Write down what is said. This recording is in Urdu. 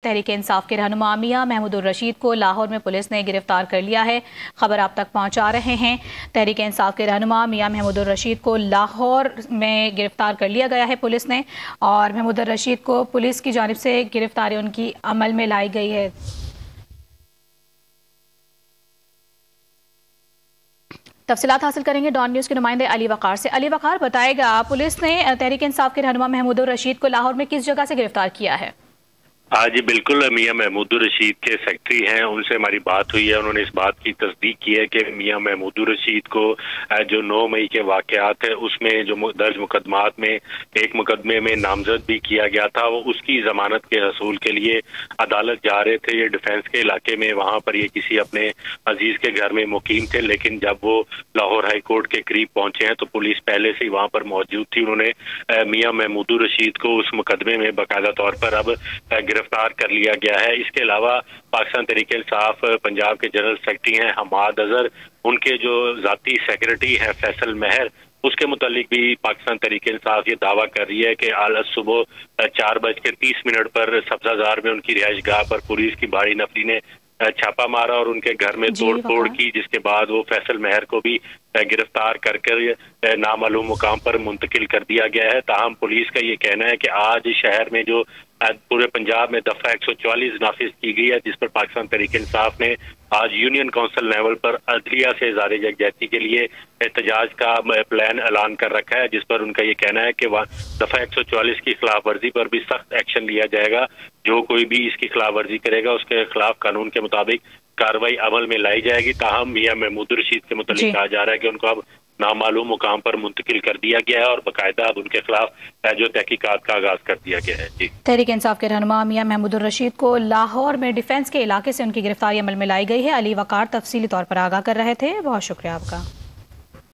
تحریک انصاف کے رہنما میاں محمود الرشید کو لاہور میں پولیس نے گرفتار کر لیا ہے۔ خبر آپ تک پہنچا رہے ہیں۔ تحریک انصاف کے رہنما میاں محمود الرشید کو لاہور میں گرفتار کر لیا گیا ہے پولیس نے، اور محمود الرشید کو پولیس کی جانب سے گرفتاری ان کی عمل میں لائی گئی ہے۔ تفصیلات حاصل کریں گے ڈان نیوز کے نمائندے علی وقار سے۔ علی وقار، بتائے گا پولیس نے تحریک انصاف کے رہنما محمود الرشید کو لاہور میں کس جگہ سے گرفتار کیا ہے؟ جی بالکل، میاں محمود الرشید کے سیکٹری ہیں، ان سے ہماری بات ہوئی ہے۔ انہوں نے اس بات کی تصدیق کی ہے کہ میاں محمود الرشید کو جو 9 مئی کے واقعات ہے اس میں جو درج مقدمات میں ایک مقدمے میں نامزد بھی کیا گیا تھا، وہ اس کی ضمانت کے حصول کے لیے عدالت جا رہے تھے۔ یہ ڈیفینس کے علاقے میں، وہاں پر یہ کسی اپنے عزیز کے گھر میں مقیم تھے، لیکن جب وہ لاہور ہائی کورٹ کے قریب پہنچے ہیں تو پولیس پہلے سے ہی وہاں پر موجود تھی۔ انہوں نے میاں محمود الرشید کو اس مقدمے میں باقاعدہ طور پر اب گرفتار کر لیا گیا ہے۔ اس کے علاوہ پاکستان تحریک انصاف پنجاب کے جنرل سیکرٹری ہیں حماد اظہر، ان کے جو ذاتی سیکرٹری ہیں فیصل مہر، اس کے متعلق بھی پاکستان تحریک انصاف یہ دعویٰ کر رہی ہے کہ آج صبح 4:30 پر سبزہ زار میں ان کی رہائش گاہ پر پولیس کی بھاری نفری نے چھاپا مارا اور ان کے گھر میں توڑ پھوڑ کی، جس کے بعد وہ فیصل مہر کو بھی گرفتار کر نامعلوم مقام پر منتقل کر دیا گیا ہے۔ تاہم پولیس کا یہ کہنا ہے کہ آج شہر میں جو پورے پنجاب میں دفعہ 144 نافذ کی گئی ہے، جس پر پاکستان تحریک انصاف نے آج یونین کونسل لیول پر عدلیہ سے اظہار یکجہتی کے لیے احتجاج کا پلان اعلان کر رکھا ہے، جس پر ان کا یہ کہنا ہے کہ دفعہ 144 کی خلاف ورزی پر بھی سخت ایکشن لیا جائے گا۔ جو کوئی بھی اس کی خلاف ورزی کرے گا اس کے خلاف قانون کے مطابق کارروائی عمل میں لائی جائے گی۔ تاہم میاں محمود الرشید کے متعلق کہا جا رہا ہے کہ ان کو اب نامعلوم مقام پر منتقل کر دیا گیا ہے اور باقاعدہ اب ان کے خلاف جو تحقیقات کا آغاز کر دیا گیا ہے۔ تحریک انصاف کے رہنما میاں محمود الرشید کو لاہور میں ڈیفینس کے علاقے سے ان کی گرفتاری عمل میں لائی گئی ہے۔ علی وقار تفصیلی طور پر آگاہ کر رہے تھے، بہت شکریہ آپ کا۔